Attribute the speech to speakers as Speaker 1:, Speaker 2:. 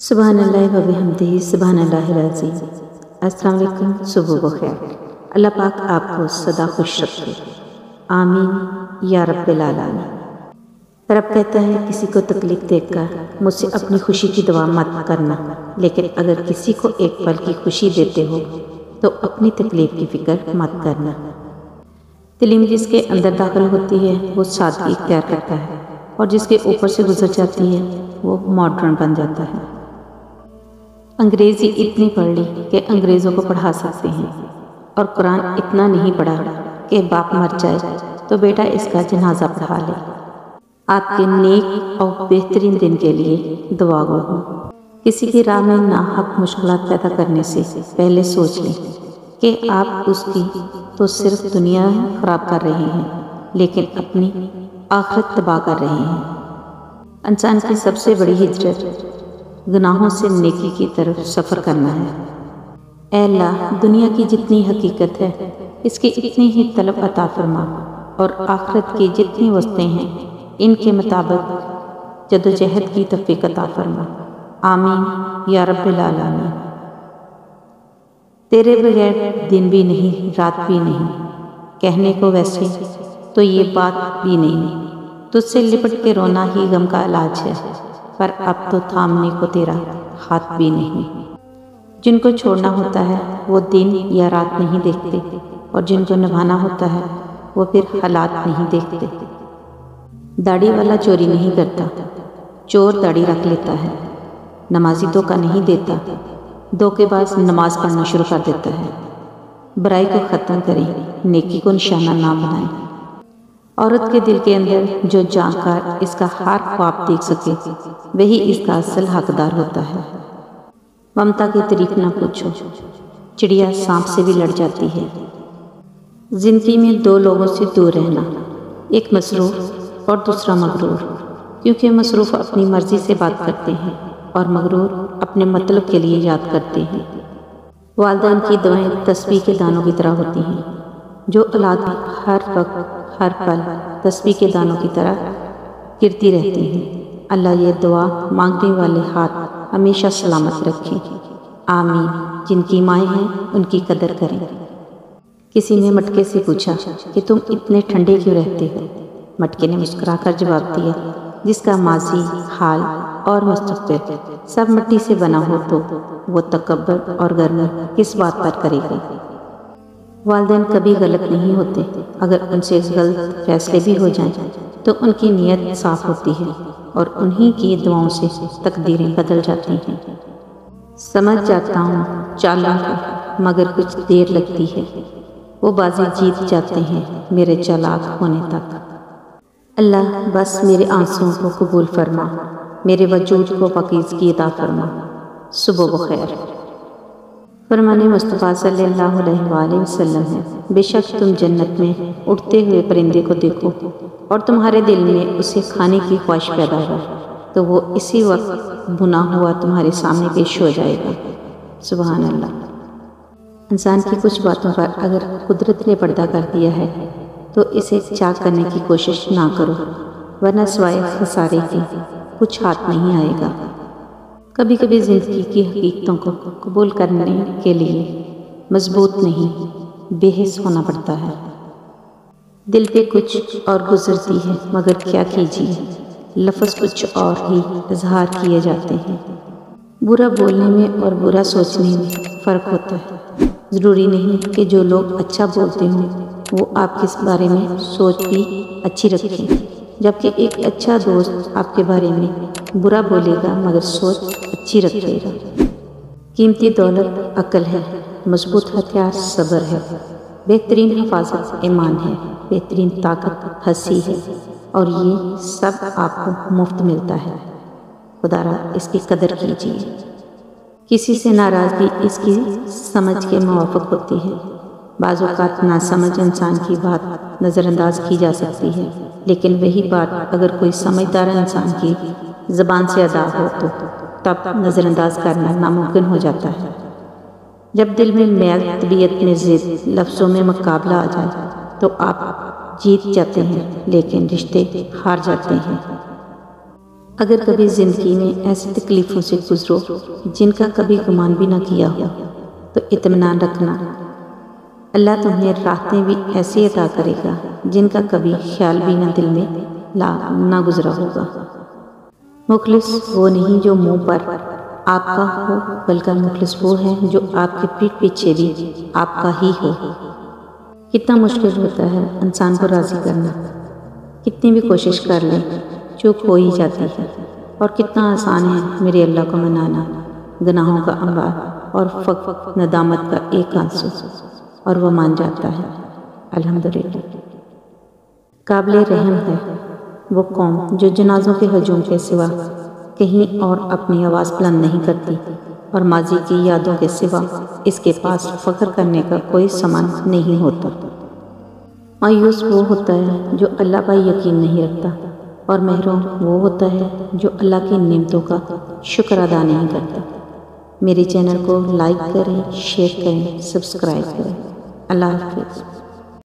Speaker 1: سبحان اللہ و بحمدہ سبحان اللہ العظیم۔ السلام علیکم، صبح بخیر۔ اللہ پاک آپ کو سدا خوش رکھے، آمین یا رب العالمین۔ رب کہتا ہے کسی کو تکلیف دے کر مجھ سے اپنی خوشی کی دعا مت کرنا، لیکن اگر کسی کو ایک پل کی خوشی دیتے ہو تو اپنی تکلیف کی فکر مت کرنا۔ تعلیم جس کے اندر داخل ہوتی ہے وہ سادگی اختیار کرتا ہے، اور جس کے اوپر سے گزر جاتی ہے وہ ماڈرن بن جاتا ہے۔ انگریزی اتنی پڑھ لی کہ انگریزوں کو پڑھا سکتے ہیں، اور قرآن اتنا نہیں پڑھا کہ باپ مر جائے تو بیٹا اس کا جنازہ پڑھا لے۔ آپ کے نیک اور بہترین دن کے لیے دعا گو ہوں۔ کسی کی راہ میں ناحق مشکلات پیدا کرنے سے پہلے سوچ لیں کہ آپ اس کی تو صرف دنیا خراب کر رہے ہیں، لیکن اپنی آخرت تباہ کر رہے ہیں۔ انسان کی سب سے بڑی ہجرت گناہوں سے نیکی کی طرف سفر کرنا ہے۔ اے اللہ، دنیا کی جتنی حقیقت ہے اس کی اتنی ہی طلب عطا فرما، اور آخرت کی جتنی وسعتیں ہیں ان کے مطابق جدوجہد کی توفیق عطا فرما، آمین یا رب العالمین۔ تیرے بغیر دن بھی نہیں رات بھی نہیں، کہنے کو ویسے تو یہ بات بھی نہیں، تجھ سے لپٹ کے رونا ہی غم کا علاج ہے، پر اب تو تھامنے کو تیرا ہاتھ بھی نہیں۔ جن کو چھوڑنا ہوتا ہے وہ دن یا رات نہیں دیکھتے، اور جن کو نبھانا ہوتا ہے وہ پھر حالات نہیں دیکھتے۔ داڑھی والا چوری نہیں کرتا، چور داڑھی رکھ لیتا ہے۔ نمازی دھوکہ نہیں دیتا، دھوکے باز نماز پڑھنا شروع کر دیتا ہے۔ برائی کو ختم کریں، نیکی کو نشانہ نہ بنائیں۔ عورت کے دل کے اندر جو جان کر اس کا ہر خواب دیکھ سکے وہی اس کا اصل حقدار ہوتا ہے۔ ممتا کی تعریف نہ پوچھو، چڑیا سانپ سے بھی لڑ جاتی ہے۔ زندگی میں دو لوگوں سے دور رہنا، ایک مسروف اور دوسرا مغرور، کیونکہ مسروف اپنی مرضی سے بات کرتے ہیں اور مغرور اپنے مطلب کے لیے یاد کرتے ہیں۔ والدین کی دعائیں تسبیح کے دانوں کی طرح ہوتی ہیں، جو اولاد بھی ہر وقت ہر پل تسبیح کے دانوں کی طرح گرتی رہتی ہیں۔ اللہ یہ دعا مانگنے والے ہاتھ ہمیشہ سلامت رکھیں، آمین۔ جن کی مائیں ہیں ان کی قدر کریں۔ کسی نے مٹکے سے پوچھا کہ تم اتنے ٹھنڈے کیوں رہتے ہو؟ مٹکے نے مسکرا کر جواب دیا، جس کا ماضی، حال اور مستقبل سب مٹی سے بنا ہو تو وہ تکبر اور گرمی کس بات پر کرے گا؟ والدین کبھی غلط نہیں ہوتے، اگر ان سے غلط فیصلے بھی ہو جائیں تو ان کی نیت صاف ہوتی ہے، اور انہی کی دعاؤں سے تقدیریں بدل جاتی ہیں۔ سمجھ جاتا ہوں چالاک مگر کچھ دیر لگتی ہے، وہ بازی جیت جاتے ہیں میرے چالاک ہونے تک۔ اللہ بس میرے آنسوؤں کو قبول فرما، میرے وجود کو پاکیزگی عطا فرما۔ صبح بخیر۔ فرمان مصطفیٰ صلی اللہ علیہ وآلہ وسلم ہے، بے شک تم جنت میں اڑتے ہوئے پرندے کو دیکھو اور تمہارے دل میں اسے کھانے کی خواہش پیدا ہو تو وہ اسی وقت بنا ہوا تمہارے سامنے پیش ہو جائے گا۔ سبحان اللہ۔ انسان کی کچھ باتوں پر اگر قدرت نے پردہ کر دیا ہے تو اسے چاک کرنے کی کوشش نہ کرو، ورنہ سوائے خسارے کے کچھ ہاتھ نہیں آئے گا۔ کبھی کبھی زندگی کی حقیقتوں کو قبول کرنے کے لیے مضبوط نہیں، بے حس ہونا پڑتا ہے۔ دل پہ کچھ اور گزرتی ہے مگر کیا کیجیے، لفظ کچھ اور ہی اظہار کیے جاتے ہیں۔ برا بولنے میں اور برا سوچنے میں فرق ہوتا ہے۔ ضروری نہیں کہ جو لوگ اچھا بولتے ہوں وہ آپ کے بارے میں سوچ بھی اچھی رکھیں، جبکہ ایک اچھا دوست آپ کے بارے میں برا بولے گا مگر سوچ اچھی رکھے گا۔ قیمتی دولت عقل ہے، مضبوط ہتھیار صبر ہے، بہترین حفاظت ایمان ہے، بہترین طاقت ہنسی ہے، اور یہ سب آپ کو مفت ملتا ہے۔ خدا را اس کی قدر کیجیے۔ کسی سے ناراضگی اس کی سمجھ کے موافق ہوتی ہے۔ بعض اوقات ناسمجھ انسان کی بات نظر انداز کی جا سکتی ہے، لیکن وہی بات اگر کوئی سمجھدار انسان کی زبان سے ادا ہو تو تب نظر انداز کرنا ناممکن ہو جاتا ہے۔ جب دل میں میل طبیعت میں ضد لفظوں میں مقابلہ آ جائے تو آپ جیت جاتے ہیں، لیکن رشتے ہار جاتے ہیں۔ اگر کبھی زندگی میں ایسی تکلیفوں سے گزرو جن کا کبھی گمان بھی نہ کیا ہو تو اطمینان رکھنا، اللہ تمہیں راحتیں بھی ایسی عطا کرے گا جن کا کبھی خیال بھی نہ دل میں نہ گزرا ہوگا۔ مخلص وہ نہیں جو منہ پر آپ کا ہو، بلکہ مخلص وہ ہے جو آپ کے پیٹھ پیچھے بھی آپ کا ہی ہو۔ کتنا مشکل ہوتا ہے انسان کو راضی کرنا، کتنی بھی کوشش کر لیں چوک ہو ہی جاتی ہے، اور کتنا آسان ہے میرے اللہ کو منانا، گناہوں کا انبار اور فقط ندامت کا ایک آنسو، اور وہ مان جاتا ہے۔ الحمدللہ۔ قابل رحم ہے وہ قوم جو جنازوں کے ہجوم کے سوا کہیں اور اپنی آواز بلند نہیں کرتی، اور ماضی کی یادوں کے سوا اس کے پاس فخر کرنے کا کوئی سامان نہیں ہوتا۔ مایوس وہ ہوتا ہے جو اللہ پر یقین نہیں رکھتا، اور محروم وہ ہوتا ہے جو اللہ کی نعمتوں کا شکر ادا نہیں کرتا۔ میرے چینل کو لائک کریں، شیئر کریں، سبسکرائب کریں۔ اللہ حافظ۔